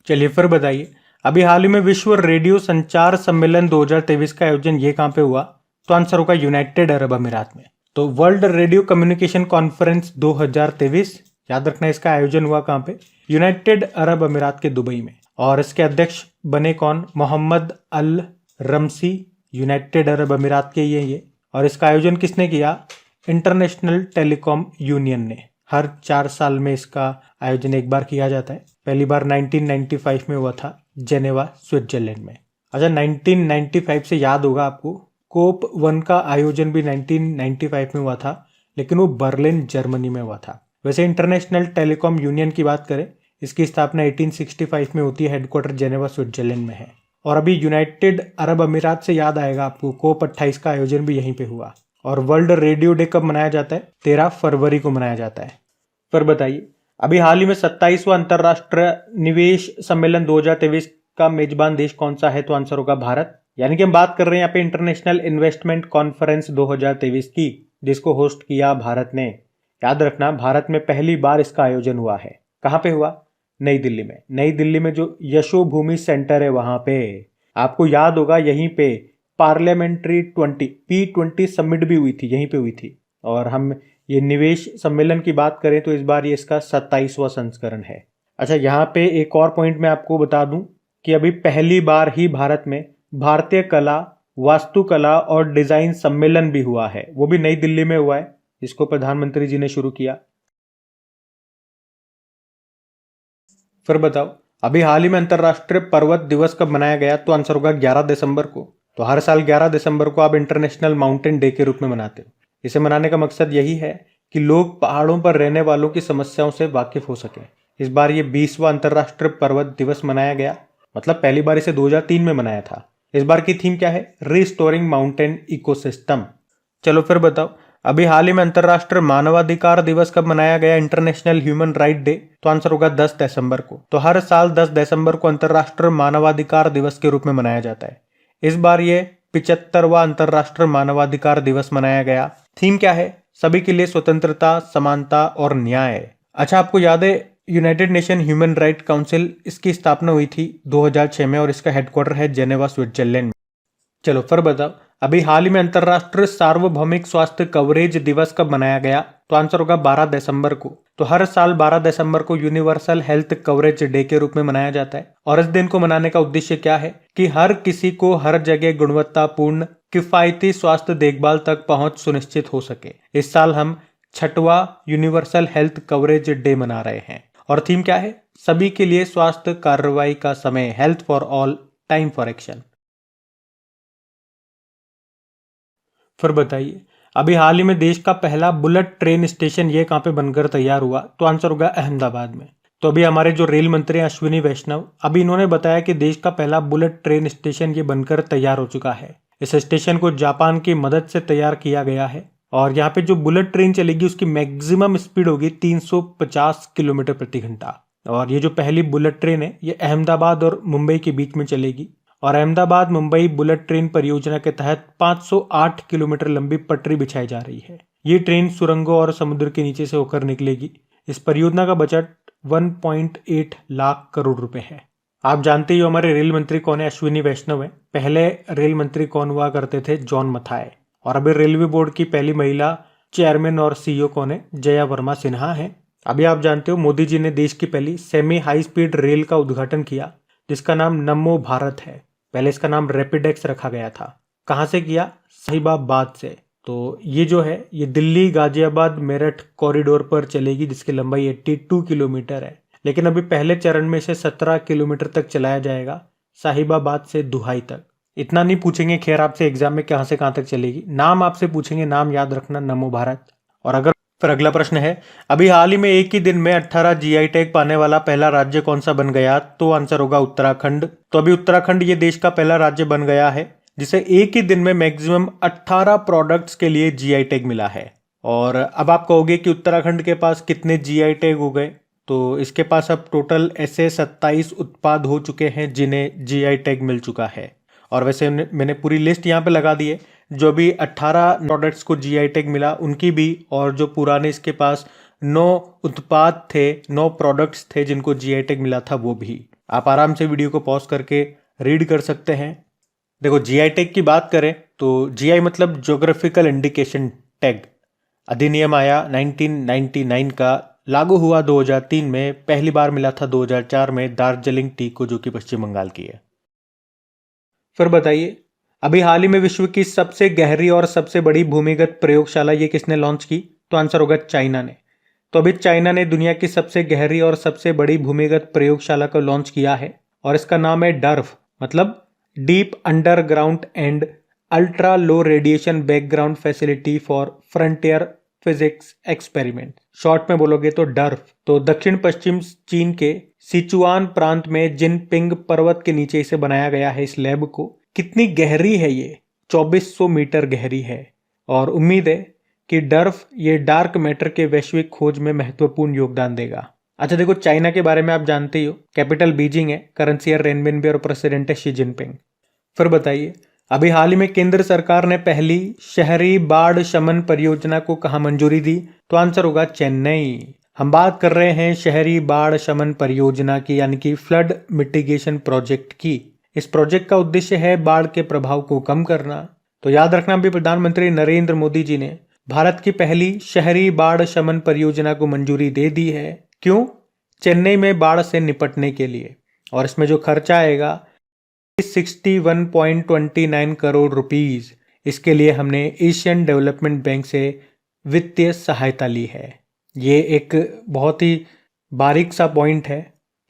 चलिए फिर बताइए, अभी हाल ही में विश्व रेडियो संचार सम्मेलन 2023 का आयोजन ये कहां पे हुआ? तो आंसर होगा यूनाइटेड अरब अमीरात में। तो वर्ल्ड रेडियो कम्युनिकेशन कॉन्फ्रेंस 2023, याद रखना इसका आयोजन हुआ कहां पे? यूनाइटेड अरब अमीरात के दुबई में। और इसके अध्यक्ष बने कौन? मोहम्मद अल रमसी, यूनाइटेड अरब अमीरात के ये। और इसका आयोजन किसने किया? इंटरनेशनल टेलीकॉम यूनियन ने। हर 4 साल में इसका आयोजन एक बार किया जाता है। पहली बार 1995 में हुआ था जेनेवा, स्विट्जरलैंड में। अच्छा, 1995 से याद होगा आपको, कोप 1 का आयोजन भी 1995 में हुआ था, लेकिन वो बर्लिन, जर्मनी में हुआ था। वैसे इंटरनेशनल टेलीकॉम यूनियन की बात करें, इसकी स्थापना 1865 में होती है, हेडक्वार्टर जेनेवा, स्विट्जरलैंड में है। और अभी यूनाइटेड अरब अमीरात से याद आएगा आपको, कोप 28 का आयोजन भी यहीं पे हुआ। और वर्ल्ड रेडियो डे कब मनाया जाता है? 13 फरवरी को मनाया जाता है। फिर बताइए, अभी हाल ही में 27वां अंतरराष्ट्रीय निवेश सम्मेलन 2023 का मेजबान देश कौन सा है? तो आंसर होगा भारत। यानी कि हम बात कर रहे हैं यहाँ पे इंटरनेशनल इन्वेस्टमेंट कॉन्फ्रेंस 2023 की, जिसको होस्ट किया भारत ने। याद रखना, भारत में पहली बार इसका आयोजन हुआ है। कहां पे हुआ? नई दिल्ली में। नई दिल्ली में जो यशोभूमि सेंटर है वहां पे। आपको याद होगा यहीं पे पार्लियामेंट्री P20 समिट भी हुई थी, यहीं पे हुई थी। और हम ये निवेश सम्मेलन की बात करें तो इस बार ये इसका 27वां संस्करण है। अच्छा, यहाँ पे एक और पॉइंट मैं आपको बता दूं कि अभी पहली बार ही भारत में भारतीय कला, वास्तुकला और डिजाइन सम्मेलन भी हुआ है। वो भी नई दिल्ली में हुआ है, जिसको प्रधानमंत्री जी ने शुरू किया। फिर बताओ, अभी हाल ही में अंतर्राष्ट्रीय पर्वत दिवस कब मनाया गया? तो आंसर होगा 11 दिसंबर को। तो हर साल 11 दिसंबर को आप इंटरनेशनल माउंटेन डे के रूप में मनाते हो। इसे मनाने का मकसद यही है कि लोग पहाड़ों पर रहने वालों की समस्याओं से वाकिफ हो सके। इस बार ये 20वां अंतर्राष्ट्रीय पर्वत दिवस मनाया गया, मतलब पहली बार इसे 2003 में मनाया था। इस बार की थीम क्या है? Restoring mountain ecosystem. चलो फिर बताओ, अभी हाल ही में अंतर्राष्ट्रीय मानवाधिकार दिवस कब मनाया गया? International human right day. तो आंसर होगा 10 दिसंबर को। तो हर साल 10 दिसंबर को अंतर्राष्ट्रीय मानवाधिकार दिवस के रूप में मनाया जाता है। इस बार ये 75वां अंतर्राष्ट्रीय मानवाधिकार दिवस मनाया गया। थीम क्या है? सभी के लिए स्वतंत्रता, समानता और न्याय। अच्छा, आपको याद है United nation human right council, इसकी स्थापना हुई थी 2006 में और इसका हेडक्वार्टर है जेनेवा, स्विट्जरलैंड में। चलो फिर बताओ, अभी हाल ही में अंतर्राष्ट्रीय सार्वभौमिक स्वास्थ्य कवरेज दिवस कब मनाया गया? तो आंसर होगा 12 दिसंबर को। तो हर साल 12 दिसंबर को यूनिवर्सल हेल्थ कवरेज डे के रूप में मनाया जाता है। और इस दिन को मनाने का उद्देश्य क्या है? कि हर किसी को हर जगह गुणवत्तापूर्ण किफायती स्वास्थ्य देखभाल तक पहुंच सुनिश्चित हो सके। इस साल हम 6वां यूनिवर्सल हेल्थ कवरेज डे मना रहे हैं और थीम क्या है? सभी के लिए स्वास्थ्य कार्रवाई का समय, health for all, time for action. फिर बताइए, अभी हाल ही में देश का पहला बुलेट ट्रेन स्टेशन ये कहाँ पे बनकर तैयार हुआ? तो आंसर होगा अहमदाबाद में। तो अभी हमारे जो रेल मंत्री हैं अश्विनी वैष्णव, अभी इन्होंने बताया कि देश का पहला बुलेट ट्रेन स्टेशन ये बनकर तैयार हो चुका है। इस स्टेशन को जापान की मदद से तैयार किया गया है और यहाँ पे जो बुलेट ट्रेन चलेगी उसकी मैक्सिमम स्पीड होगी 350 किलोमीटर प्रति घंटा। और ये जो पहली बुलेट ट्रेन है ये अहमदाबाद और मुंबई के बीच में चलेगी और अहमदाबाद मुंबई बुलेट ट्रेन परियोजना के तहत 508 किलोमीटर लंबी पटरी बिछाई जा रही है। ये ट्रेन सुरंगों और समुद्र के नीचे से होकर निकलेगी। इस परियोजना का बजट 1.8 लाख करोड़ रुपए है। आप जानते ही हो हमारे रेल मंत्री कौन है? अश्विनी वैष्णव है। पहले रेल मंत्री कौन हुआ करते थे? जॉन मथाई। और अभी रेलवे बोर्ड की पहली महिला चेयरमैन और सीईओ कौन है? जया वर्मा सिन्हा है। अभी आप जानते हो मोदी जी ने देश की पहली सेमी हाई स्पीड रेल का उद्घाटन किया जिसका नाम नमो भारत है। पहले इसका नाम रैपिडेक्स रखा गया था। कहाँ से किया? साहिबाबाद से। तो ये जो है ये दिल्ली गाजियाबाद मेरठ कॉरिडोर पर चलेगी जिसकी लंबाई 82 किलोमीटर है। लेकिन अभी पहले चरण में से 17 किलोमीटर तक चलाया जाएगा साहिबाबाद से दुहाई तक। इतना नहीं पूछेंगे खैर आपसे एग्जाम में कहाँ से कहाँ तक चलेगी, नाम आपसे पूछेंगे, नाम याद रखना, नमो भारत। और अगर फिर अगला प्रश्न है, अभी हाल ही में एक ही दिन में 18 जीआई टैग पाने वाला पहला राज्य कौन सा बन गया? तो आंसर होगा उत्तराखंड। तो अभी उत्तराखंड ये देश का पहला राज्य बन गया है जिसे एक ही दिन में मैक्सिमम 18 प्रोडक्ट्स के लिए जीआई टैग मिला है। और अब आप कहोगे कि उत्तराखंड के पास कितने जीआई टैग हो गए? तो इसके पास अब टोटल ऐसे 27 उत्पाद हो चुके हैं जिन्हें जीआई टैग मिल चुका है। और वैसे मैंने पूरी लिस्ट यहाँ पे लगा दी है, जो भी 18 प्रोडक्ट्स को जीआई टैग मिला उनकी भी, और जो पुराने इसके पास 9 उत्पाद थे, 9 प्रोडक्ट्स थे जिनको जीआई टैग मिला था वो भी। आप आराम से वीडियो को पॉज करके रीड कर सकते हैं। देखो जीआई टैग की बात करें तो जीआई मतलब ज्योग्राफिकल इंडिकेशन टैग। अधिनियम आया 1999 का, लागू हुआ 2003 में, पहली बार मिला था 2004 में दार्जिलिंग टी को जो कि पश्चिम बंगाल की है। फिर बताइए, अभी हाल ही में विश्व की सबसे गहरी और सबसे बड़ी भूमिगत प्रयोगशाला ये किसने लॉन्च की? तो आंसर होगा चाइना ने। तो अभी चाइना ने दुनिया की सबसे गहरी और सबसे बड़ी भूमिगत प्रयोगशाला को लॉन्च किया है और इसका नाम है डर्फ, मतलब deep underground and ultra low radiation background facility for frontier physics experiment. Short में बोलोगे तो डर्फ। तो दक्षिण पश्चिम चीन के सिचुआन प्रांत में जिनपिंग पर्वत के नीचे इसे बनाया गया है इस लैब को। कितनी गहरी है ये? 2400 मीटर गहरी है और उम्मीद है कि डर्फ ये डार्क मैटर के वैश्विक खोज में महत्वपूर्ण योगदान देगा। अच्छा देखो, चाइना के बारे में आप जानते ही हो, कैपिटल बीजिंग है, करेंसी है रेनबिनबी और प्रेसिडेंट है शी जिनपिंग। फिर बताइए, अभी हाल ही में केंद्र सरकार ने पहली शहरी बाढ़ शमन परियोजना को कहाँ मंजूरी दी? तो आंसर होगा चेन्नई। हम बात कर रहे हैं शहरी बाढ़ शमन परियोजना की, यानी कि फ्लड मिटिगेशन प्रोजेक्ट की। इस प्रोजेक्ट का उद्देश्य है बाढ़ के प्रभाव को कम करना। तो याद रखना, भी प्रधानमंत्री नरेंद्र मोदी जी ने भारत की पहली शहरी बाढ़ शमन परियोजना को मंजूरी दे दी है। क्यों? चेन्नई में बाढ़ से निपटने के लिए। और इसमें जो खर्चा आएगा 61.29 करोड़ रुपीज। इसके लिए हमने एशियन डेवलपमेंट बैंक से वित्तीय सहायता ली है। ये एक बहुत ही बारीक सा पॉइंट है।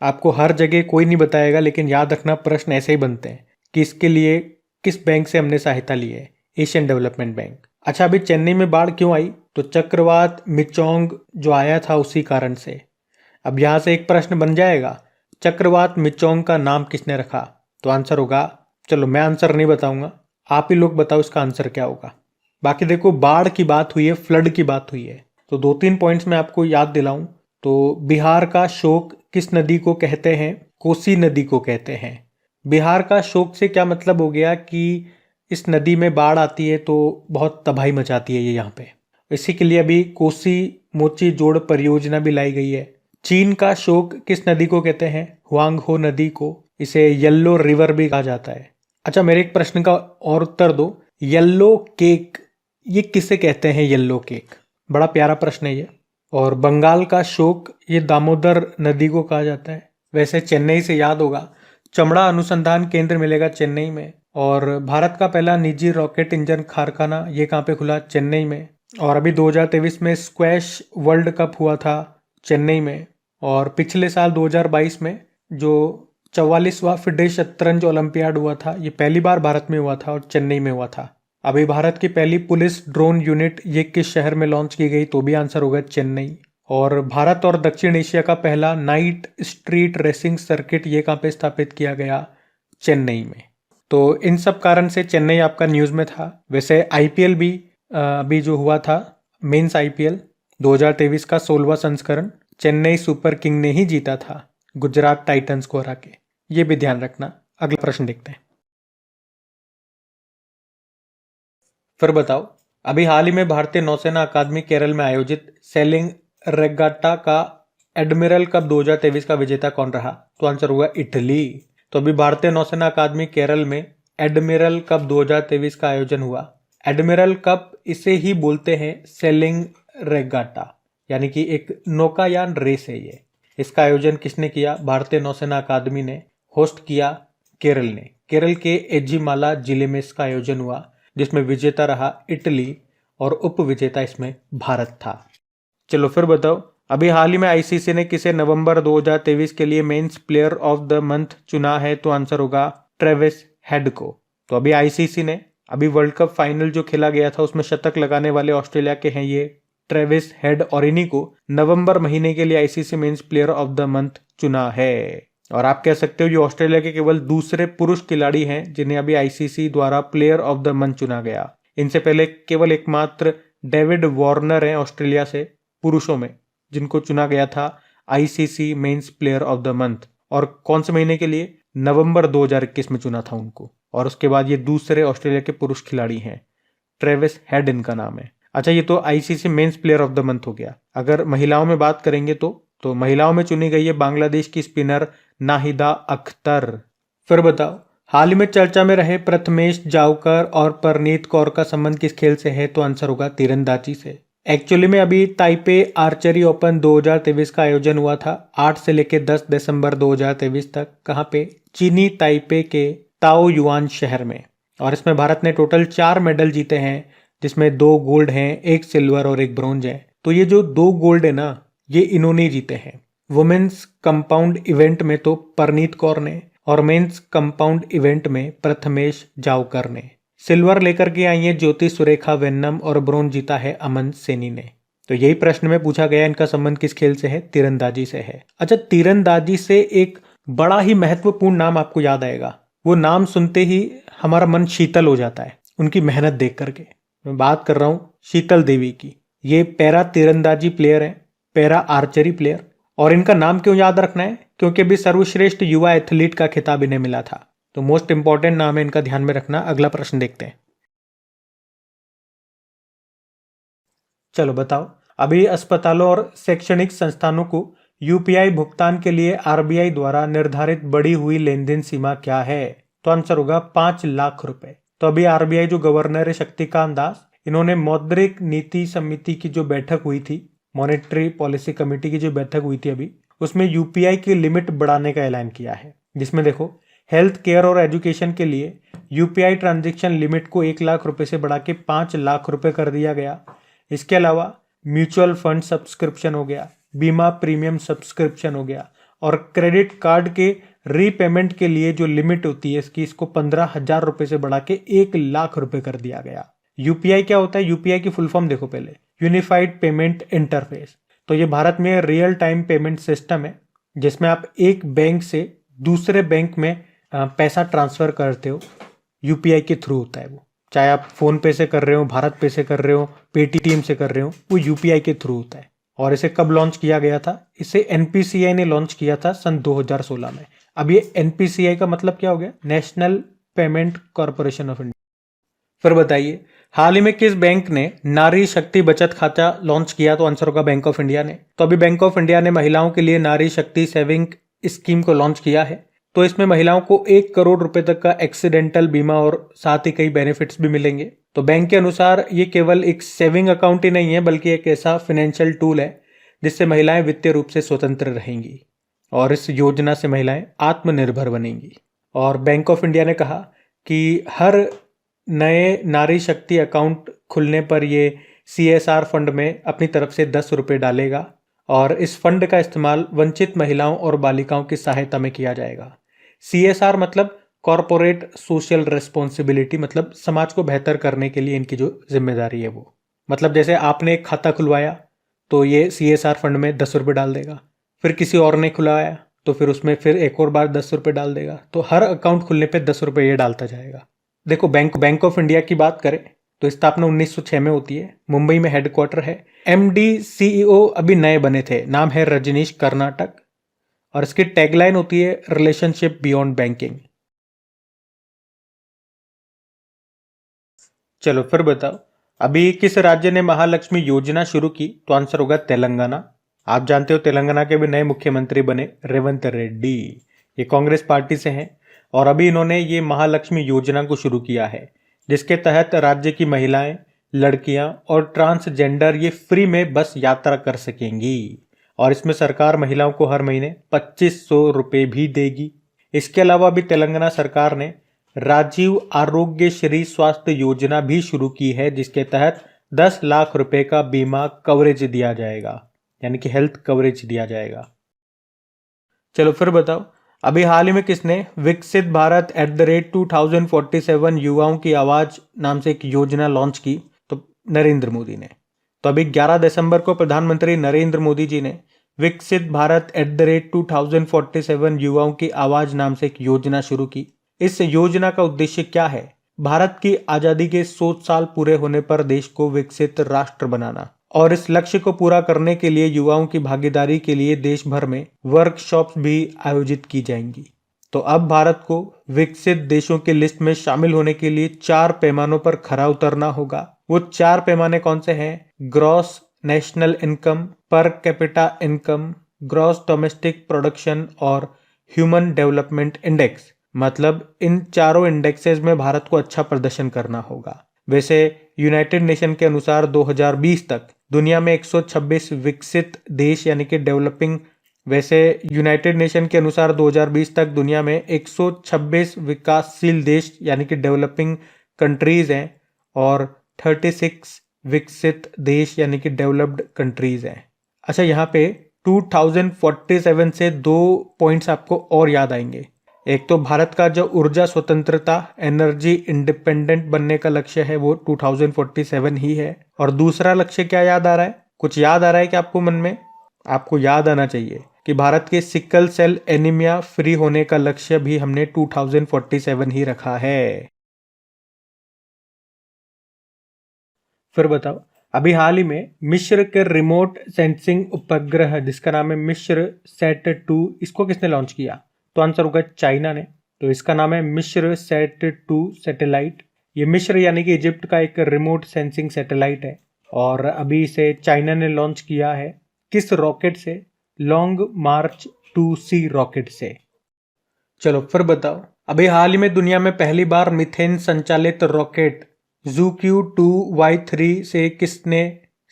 आपको हर जगह कोई नहीं बताएगा, लेकिन याद रखना प्रश्न ऐसे ही बनते हैं कि इसके लिए किस बैंक से हमने सहायता ली है, एशियन डेवलपमेंट बैंक। अच्छा, अभी चेन्नई में बाढ़ क्यों आई? तो चक्रवात मिचोंग जो आया था उसी कारण से। अब यहां से एक प्रश्न बन जाएगा, चक्रवात मिचोंग का नाम किसने रखा? तो आंसर होगा, चलो मैं आंसर नहीं बताऊंगा, आप ही लोग बताओ इसका आंसर क्या होगा। बाकी देखो, बाढ़ की बात हुई है, फ्लड की बात हुई है, तो 2-3 पॉइंट्स मैं आपको याद दिलाऊं तो बिहार का शोक किस नदी को कहते हैं? कोसी नदी को कहते हैं। बिहार का शोक से क्या मतलब हो गया कि इस नदी में बाढ़ आती है तो बहुत तबाही मचाती है ये यहाँ पे। इसी के लिए अभी कोसी मोची जोड़ परियोजना भी लाई गई है। चीन का शोक किस नदी को कहते हैं? हुआंगहो नदी को। इसे येल्लो रिवर भी कहा जाता है। अच्छा, मेरे एक प्रश्न का और उत्तर दो, येल्लो केक ये किसे कहते हैं? येल्लो केक, बड़ा प्यारा प्रश्न है ये। और बंगाल का शोक ये दामोदर नदी को कहा जाता है। वैसे चेन्नई से याद होगा, चमड़ा अनुसंधान केंद्र मिलेगा चेन्नई में। और भारत का पहला निजी रॉकेट इंजन कारखाना ये कहाँ पे खुला? चेन्नई में। और अभी 2023 में स्क्वैश वर्ल्ड कप हुआ था चेन्नई में। और पिछले साल 2022 में जो 44वां फिडे शतरंज ओलंपियाड हुआ था, ये पहली बार भारत में हुआ था और चेन्नई में हुआ था। अभी भारत की पहली पुलिस ड्रोन यूनिट ये किस शहर में लॉन्च की गई? तो भी आंसर होगा चेन्नई। और भारत और दक्षिण एशिया का पहला नाइट स्ट्रीट रेसिंग सर्किट ये कहाँ पे स्थापित किया गया? चेन्नई में। तो इन सब कारण से चेन्नई आपका न्यूज में था। वैसे आईपीएल भी अभी जो हुआ था, मेंस आईपीएल 2023 का 16वां संस्करण चेन्नई सुपर किंग ने ही जीता था गुजरात टाइटंस को हरा के, ये भी ध्यान रखना। अगला प्रश्न देखते हैं। फिर बताओ, अभी हाल ही में भारतीय नौसेना अकादमी केरल में आयोजित सेलिंग रेगाटा का एडमिरल कप 2023 का विजेता कौन रहा? तो आंसर हुआ इटली। तो अभी भारतीय नौसेना अकादमी केरल में एडमिरल कप 2023 का आयोजन हुआ। एडमिरल कप इसे ही बोलते हैं सेलिंग रेगाटा, यानी कि एक नौकायान रेस है ये। इसका आयोजन किसने किया? भारतीय नौसेना अकादमी ने होस्ट किया, केरल ने। केरल के एझिमाला जिले में इसका आयोजन हुआ, जिसमें विजेता रहा इटली और उप विजेता इसमें भारत था। चलो फिर बताओ, अभी हाल ही में आईसीसी ने किसे नवंबर 2023 के लिए men's player of the month चुना है? तो आंसर होगा ट्रेविस हेड को। तो अभी आईसीसी ने अभी वर्ल्ड कप फाइनल जो खेला गया था उसमें शतक लगाने वाले ऑस्ट्रेलिया के हैं ये ट्रेविस हेड, और इन्हीं को नवंबर महीने के लिए ICC men's player of the month चुना है। और आप कह सकते हो ये ऑस्ट्रेलिया के केवल दूसरे पुरुष खिलाड़ी हैं जिन्हें अभी आईसीसी द्वारा प्लेयर ऑफ द मंथ चुना गया। इनसे पहले केवल एकमात्र डेविड वार्नर हैं ऑस्ट्रेलिया से पुरुषों में जिनको चुना गया था ICC men's player of the month. और कौन से महीने के लिए? नवंबर 2021 में चुना था उनको। और उसके बाद ये दूसरे ऑस्ट्रेलिया के पुरुष खिलाड़ी हैं, ट्रेविस हेड इनका नाम है। अच्छा, ये तो ICC men's player of the month हो गया। अगर महिलाओं में बात करेंगे तो महिलाओं में चुनी गई है बांग्लादेश की स्पिनर नाहिदा अख्तर। फिर बताओ, हाल ही में चर्चा में रहे प्रथमेश जावकर और परनीत कौर का संबंध किस खेल से है? तो आंसर होगा तीरंदाजी से। एक्चुअली में अभी ताइपे आर्चरी ओपन 2023 का आयोजन हुआ था 8 से लेकर 10 दिसंबर 2023 तक। कहाँ पे? चीनी ताइपे के ताओ युआन शहर में। और इसमें भारत ने टोटल 4 मेडल जीते हैं, जिसमें 2 गोल्ड हैं, 1 सिल्वर और 1 ब्रोंज है। तो ये जो 2 गोल्ड है ना, ये इन्होंने जीते हैं। वुमेन्स कंपाउंड इवेंट में तो परनीत कौर ने, और मेंस कंपाउंड इवेंट में प्रथमेश जावकर ने। सिल्वर लेकर के आई है ज्योति सुरेखा वेन्नम, और ब्रोंज जीता है अमन सेनी ने। तो यही प्रश्न में पूछा गया, इनका संबंध किस खेल से है? तीरंदाजी से है। अच्छा, तीरंदाजी से एक बड़ा ही महत्वपूर्ण नाम आपको याद आएगा। वो नाम सुनते ही हमारा मन शीतल हो जाता है उनकी मेहनत देख करके। मैं बात कर रहा हूँ शीतल देवी की। ये पैरा तीरंदाजी प्लेयर है, पैरा आर्चरी प्लेयर। और इनका नाम क्यों याद रखना है? क्योंकि अभी सर्वश्रेष्ठ युवा एथलीट का खिताब इन्हें मिला था। तो मोस्ट इंपॉर्टेंट नाम है इनका, ध्यान में रखना। अगला प्रश्न देखते हैं। चलो बताओ, अभी अस्पतालों और शैक्षणिक संस्थानों को यूपीआई भुगतान के लिए आरबीआई द्वारा निर्धारित बढ़ी हुई लेन देन सीमा क्या है? तो आंसर होगा 5 लाख रुपए। तो अभी आरबीआई जो गवर्नर है शक्तिकांत दास, इन्होंने मौद्रिक नीति समिति की जो बैठक हुई थी, मॉनेटरी पॉलिसी कमेटी की जो बैठक हुई थी अभी, उसमें यूपीआई की लिमिट बढ़ाने का ऐलान किया है। जिसमें देखो, हेल्थ केयर और एजुकेशन के लिए यूपीआई ट्रांजैक्शन लिमिट को 1 लाख रुपए से बढ़ा के 5 लाख रुपए कर दिया गया। इसके अलावा म्यूचुअल फंड सब्सक्रिप्शन हो गया, बीमा प्रीमियम सब्सक्रिप्शन हो गया, और क्रेडिट कार्ड के रीपेमेंट के लिए जो लिमिट होती है इसको 15,000 रुपए से बढ़ा के 1 लाख रुपए कर दिया गया। यूपीआई क्या होता है? यूपीआई की फुल फॉर्म देखो पहले, यूनिफाइड पेमेंट इंटरफेस। तो ये भारत में रियल टाइम पेमेंट सिस्टम है जिसमें आप एक बैंक से दूसरे बैंक में पैसा ट्रांसफर करते हो। यूपीआई के थ्रू होता है वो, चाहे आप फोन पे से कर रहे हो, भारत पे से कर रहे हो, पेटीएम से कर रहे हो, वो यूपीआई के थ्रू होता है। और इसे कब लॉन्च किया गया था? इसे एनपीसीआई ने लॉन्च किया था सन 2016 में। अब ये एनपीसीआई का मतलब क्या हो गया? National payment corporation of India. फिर बताइए, हाल ही में किस बैंक ने नारी शक्ति बचत खाता लॉन्च किया? तो आंसर होगा बैंक ऑफ इंडिया ने। तो अभी बैंक ऑफ इंडिया ने महिलाओं के लिए नारी शक्ति सेविंग स्कीम को लॉन्च किया है। तो इसमें महिलाओं को 1 करोड़ रुपए तक का एक्सीडेंटल बीमा और साथ ही कई बेनिफिट्स भी मिलेंगे। तो बैंक के अनुसार ये केवल एक सेविंग अकाउंट ही नहीं है, बल्कि एक ऐसा फाइनेंशियल टूल है जिससे महिलाएं वित्तीय रूप से स्वतंत्र रहेंगी और इस योजना से महिलाएं आत्मनिर्भर बनेंगी। और बैंक ऑफ इंडिया ने कहा कि हर नए नारी शक्ति अकाउंट खुलने पर ये CSR फंड में अपनी तरफ से 10 रुपये डालेगा और इस फंड का इस्तेमाल वंचित महिलाओं और बालिकाओं की सहायता में किया जाएगा। CSR मतलब कॉरपोरेट सोशल रिस्पॉन्सिबिलिटी, मतलब समाज को बेहतर करने के लिए इनकी जो जिम्मेदारी है वो। मतलब जैसे आपने एक खाता खुलवाया तो ये CSR फंड में 10 रुपये डाल देगा, फिर किसी और ने खुलवाया तो फिर उसमें फिर एक और बार 10 रुपये डाल देगा। तो हर अकाउंट खुलने पे 10 रुपये ये डालता जाएगा। देखो, बैंक ऑफ इंडिया की बात करें तो स्थापना 1906 में होती है। मुंबई में हेडक्वार्टर है। MD CEO अभी नए बने थे, नाम है रजनीश कर्नाटक और इसकी टैगलाइन होती है रिलेशनशिप बियॉन्ड बैंकिंग। चलो फिर बताओ, अभी किस राज्य ने महालक्ष्मी योजना शुरू की? तो आंसर होगा तेलंगाना। आप जानते हो तेलंगाना के भी नए मुख्यमंत्री बने रेवंत रेड्डी। ये कांग्रेस पार्टी से हैं और अभी इन्होंने ये महालक्ष्मी योजना को शुरू किया है जिसके तहत राज्य की महिलाएं, लड़कियां और ट्रांसजेंडर ये फ्री में बस यात्रा कर सकेंगी और इसमें सरकार महिलाओं को हर महीने 2500 रुपये भी देगी। इसके अलावा भी तेलंगाना सरकार ने राजीव आरोग्य श्री स्वास्थ्य योजना भी शुरू की है जिसके तहत 10 लाख रुपए का बीमा कवरेज दिया जाएगा, यानी कि हेल्थ कवरेज दिया जाएगा। चलो फिर बताओ, अभी हाल ही में किसने विकसित भारत @2047 युवाओं की आवाज नाम से एक योजना लॉन्च की? तो नरेंद्र मोदी ने। तो अभी 11 दिसंबर को प्रधानमंत्री नरेंद्र मोदी जी ने विकसित भारत @2047 युवाओं की आवाज नाम से एक योजना शुरू की। इस योजना का उद्देश्य क्या है? भारत की आजादी के 100 साल पूरे होने पर देश को विकसित राष्ट्र बनाना और इस लक्ष्य को पूरा करने के लिए युवाओं की भागीदारी के लिए देश भर में वर्कशॉप्स भी आयोजित की जाएंगी। तो अब भारत को विकसित देशों की लिस्ट में शामिल होने के लिए 4 पैमानों पर खरा उतरना होगा। वो 4 पैमाने कौन से हैं? Gross national income, per capita income, gross domestic production और ह्यूमन डेवलपमेंट इंडेक्स। मतलब इन चारों इंडेक्सेस में भारत को अच्छा प्रदर्शन करना होगा। वैसे यूनाइटेड नेशन के अनुसार 2020 तक दुनिया में 126 विकसित देश यानी कि डेवलपिंग यूनाइटेड नेशन के अनुसार 2020 तक दुनिया में 126 विकासशील देश यानी कि डेवलपिंग कंट्रीज हैं और 36 विकसित देश यानी कि डेवलप्ड कंट्रीज हैं। अच्छा, यहाँ पे 2047 से 2 पॉइंट्स आपको और याद आएंगे। एक तो भारत का जो ऊर्जा स्वतंत्रता, एनर्जी इंडिपेंडेंट बनने का लक्ष्य है वो 2047 ही है। और दूसरा लक्ष्य क्या याद आ रहा है? कुछ याद आ रहा है कि आपको मन में? आपको याद आना चाहिए कि भारत के सिकल सेल एनीमिया फ्री होने का लक्ष्य भी हमने 2047 ही रखा है। फिर बताओ, अभी हाल ही में मिस्र के रिमोट सेंसिंग उपग्रह जिसका नाम है मिस्र सेट 2, इसको किसने लॉन्च किया? तो आंसर होगा चाइना ने। तो इसका नाम है मिस्र सेट 2 सैटेलाइट। ये मिस्र यानी कि इजिप्ट का एक रिमोट सेंसिंग सैटेलाइट है और अभी इसे चाइना ने लॉन्च किया है। किस रॉकेट से? लॉन्ग मार्च 2C रॉकेट से। चलो फिर बताओ, अभी हाल ही में दुनिया में पहली बार मीथेन संचालित रॉकेट ZQ-2Y3 से किसने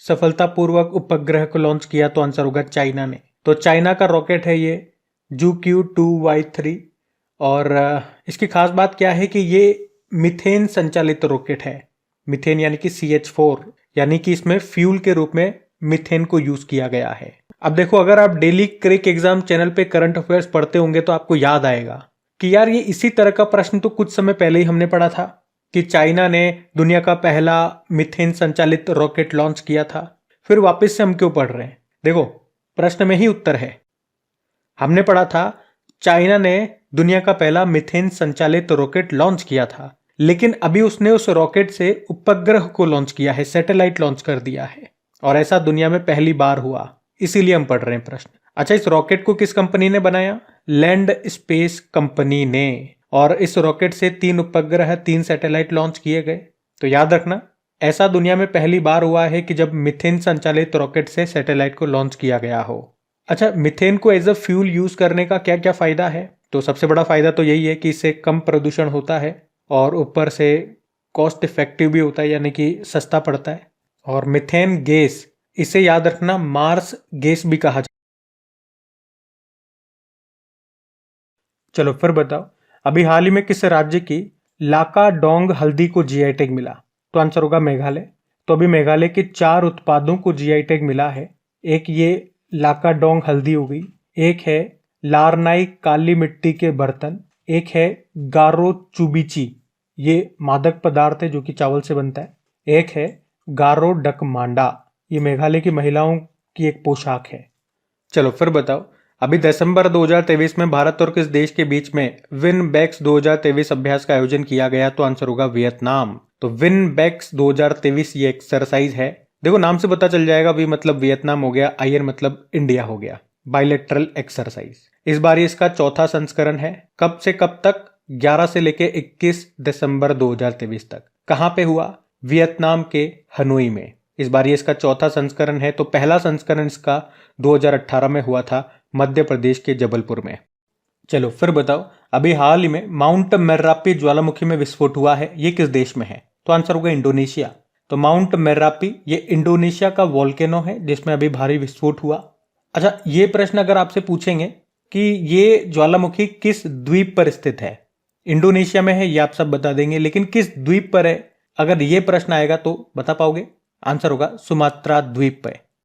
सफलतापूर्वक उपग्रह को लॉन्च किया? तो आंसर होगा चाइना ने। तो चाइना का रॉकेट है ये ZQ-2Y3 और इसकी खास बात क्या है कि ये मीथेन संचालित रॉकेट है। मीथेन यानी कि CH4, यानी कि इसमें फ्यूल के रूप में मीथेन को यूज किया गया है। अब देखो, अगर आप डेली क्रिक एग्जाम चैनल पे करंट अफेयर्स पढ़ते होंगे तो आपको याद आएगा कि यार ये इसी तरह का प्रश्न तो कुछ समय पहले ही हमने पढ़ा था कि चाइना ने दुनिया का पहला मीथेन संचालित रॉकेट लॉन्च किया था। फिर वापस से हम क्यों पढ़ रहे हैं? देखो, प्रश्न में ही उत्तर है। हमने पढ़ा था चाइना ने दुनिया का पहला मीथेन संचालित रॉकेट लॉन्च किया था, लेकिन अभी उसने उस रॉकेट से उपग्रह को लॉन्च किया है, सैटेलाइट लॉन्च कर दिया है, और ऐसा दुनिया में पहली बार हुआ। इसीलिए हम पढ़ रहे हैं प्रश्न। अच्छा, इस रॉकेट को किस कंपनी ने बनाया? लैंड स्पेस कंपनी ने। और इस रॉकेट से 3 उपग्रह, 3 सैटेलाइट लॉन्च किए गए। तो याद रखना, ऐसा दुनिया में पहली बार हुआ है कि जब मीथेन संचालित रॉकेट से सैटेलाइट को लॉन्च किया गया हो। अच्छा, मीथेन को एज अ फ्यूल यूज करने का क्या क्या फायदा है? तो सबसे बड़ा फायदा तो यही है कि इससे कम प्रदूषण होता है और ऊपर से कॉस्ट इफेक्टिव भी होता है, यानी कि सस्ता पड़ता है। और मीथेन गैस, इसे याद रखना मार्स गैस भी कहा जाता है। चलो फिर बताओ, अभी हाल ही में किस राज्य की लाकाडोंग हल्दी को जीआई टैग मिला? तो आंसर होगा मेघालय। तो अभी मेघालय के 4 उत्पादों को जीआई टैग मिला है। एक ये लाकाडोंग हल्दी हो गई, एक है लारनाई काली मिट्टी के बर्तन, एक है गारो चुबिची, ये मादक पदार्थ है जो कि चावल से बनता है, एक है गारो डक मांडा, ये मेघालय की महिलाओं की एक पोशाक है। चलो फिर बताओ, अभी दिसंबर 2023 में भारत और किस देश के बीच में विन बैक्स 2023 अभ्यास का आयोजन किया गया? तो आंसर होगा वियतनाम। तो विन बैक्स 2023 ये एक्सरसाइज है। देखो, नाम से पता चल जाएगा, वी मतलब वियतनाम हो गया, आईएन मतलब इंडिया हो गया, बाइलेटरल एक्सरसाइज। इस बार इसका चौथा संस्करण है। कब से कब तक? 11 से लेके 21 दिसंबर 2023 तक। कहां पे हुआ? वियतनाम के हनोई में। इस बार ये इसका चौथा संस्करण है। तो पहला संस्करण इसका 2018 में हुआ था, मध्य प्रदेश के जबलपुर में। चलो फिर बताओ, अभी हाल ही में माउंट मेर्रापी ज्वालामुखी में विस्फोट हुआ है, ये किस देश में है? तो आंसर होगा इंडोनेशिया। तो माउंट मेर्रापी ये इंडोनेशिया का वोल्केनो है जिसमें अभी भारी विस्फोट हुआ। अच्छा, ये प्रश्न अगर आपसे पूछेंगे कि ये ज्वालामुखी किस द्वीप पर स्थित है? इंडोनेशिया में है, ये आप सब बता देंगे, लेकिन किस द्वीप पर है? अगर ये प्रश्न आएगा तो बता पाओगे? आंसर होगा सुमात्रा द्वीप पे।